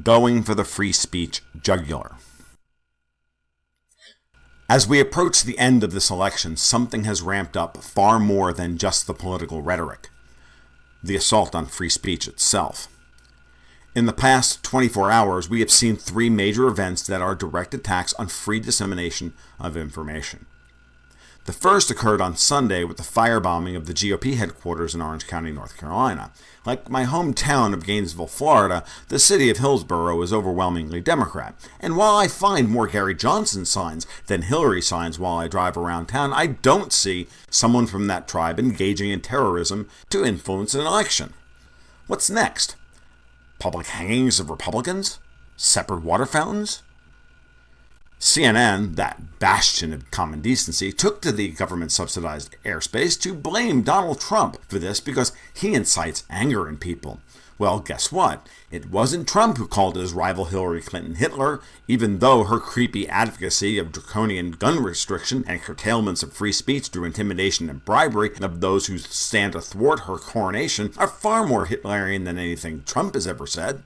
going for the free speech jugular. As we approach the end of this election, something has ramped up far more than just the political rhetoric: the assault on free speech itself. In the past 24 hours, we have seen three major events that are direct attacks on free dissemination of information. The first occurred on Sunday with the firebombing of the GOP headquarters in Orange County, North Carolina. Like my hometown of Gainesville, Florida, the city of Hillsborough is overwhelmingly Democrat. And while I find more Gary Johnson signs than Hillary signs while I drive around town, I don't see someone from that tribe engaging in terrorism to influence an election. What's next? Public hangings of Republicans? Separate water fountains? CNN, that bastion of common decency, took to the government-subsidized airspace to blame Donald Trump for this because he incites anger in people. Well, guess what? It wasn't Trump who called his rival Hillary Clinton Hitler, even though her creepy advocacy of draconian gun restriction and curtailments of free speech through intimidation and bribery of those who stand athwart her coronation are far more Hitlerian than anything Trump has ever said.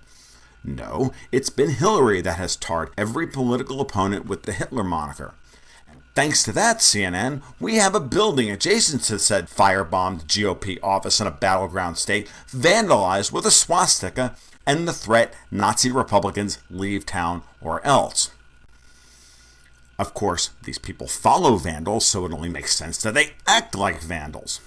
No, it's been Hillary that has tarred every political opponent with the Hitler moniker. And thanks to that, CNN, we have a building adjacent to said firebombed GOP office in a battleground state vandalized with a swastika and the threat Nazi Republicans leave town or else. Of course, these people follow vandals, so it only makes sense that they act like vandals.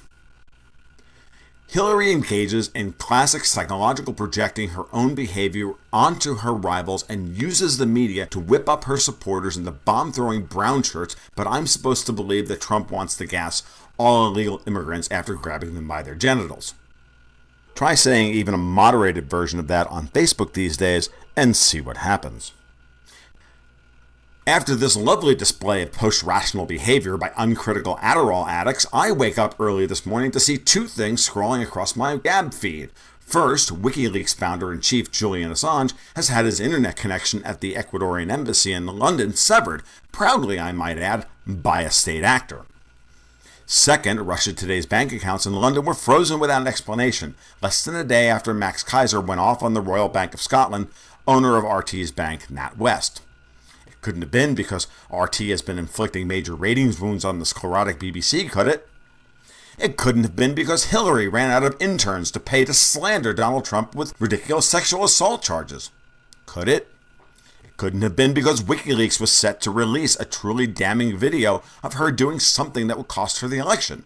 Hillary engages in classic psychological projecting her own behavior onto her rivals and uses the media to whip up her supporters into bomb-throwing brown shirts, but I'm supposed to believe that Trump wants to gas all illegal immigrants after grabbing them by their genitals. Try saying even a moderated version of that on Facebook these days and see what happens. After this lovely display of post-rational behavior by uncritical Adderall addicts, I wake up early this morning to see two things scrolling across my Gab feed. First, WikiLeaks founder-in-chief Julian Assange has had his internet connection at the Ecuadorian embassy in London severed, proudly I might add, by a state actor. Second, Russia Today's bank accounts in London were frozen without explanation, less than a day after Max Kaiser went off on the Royal Bank of Scotland, owner of RT's bank, NatWest. Couldn't have been because RT has been inflicting major ratings wounds on the sclerotic BBC, could it? It couldn't have been because Hillary ran out of interns to pay to slander Donald Trump with ridiculous sexual assault charges. Could it? It couldn't have been because WikiLeaks was set to release a truly damning video of her doing something that would cost her the election.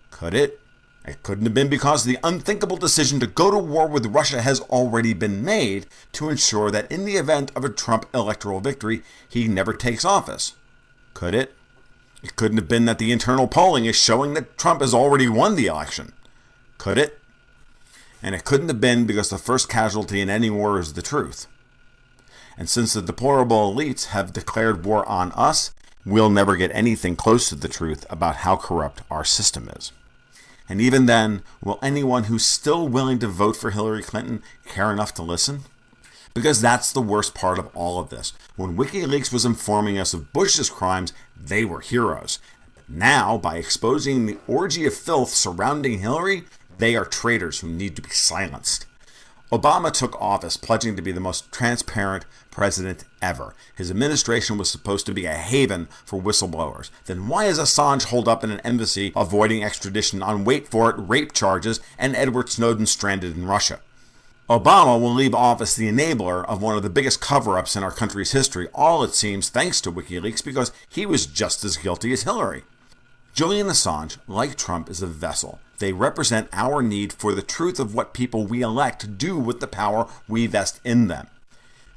Could it? It couldn't have been because the unthinkable decision to go to war with Russia has already been made to ensure that in the event of a Trump electoral victory, he never takes office. Could it? It couldn't have been that the internal polling is showing that Trump has already won the election. Could it? And it couldn't have been because the first casualty in any war is the truth. And since the deplorable elites have declared war on us, we'll never get anything close to the truth about how corrupt our system is. And even then, will anyone who's still willing to vote for Hillary Clinton care enough to listen? Because that's the worst part of all of this. When WikiLeaks was informing us of Bush's crimes, they were heroes. Now, by exposing the orgy of filth surrounding Hillary, they are traitors who need to be silenced. Obama took office pledging to be the most transparent president ever. His administration was supposed to be a haven for whistleblowers. Then why is Assange holed up in an embassy avoiding extradition on, wait for it, rape charges, and Edward Snowden stranded in Russia? Obama will leave office the enabler of one of the biggest cover-ups in our country's history, all it seems thanks to WikiLeaks, because he was just as guilty as Hillary. Julian Assange, like Trump, is a vessel. They represent our need for the truth of what people we elect do with the power we vest in them.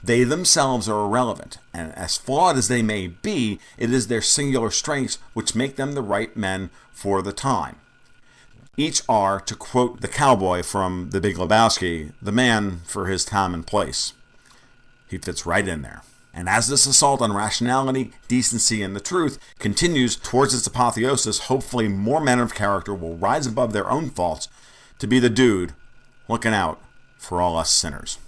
They themselves are irrelevant, and as flawed as they may be, it is their singular strengths which make them the right men for the time. Each are, to quote the cowboy from The Big Lebowski, the man for his time and place. He fits right in there. And as this assault on rationality, decency, and the truth continues towards its apotheosis, hopefully more men of character will rise above their own faults to be the dude looking out for all us sinners.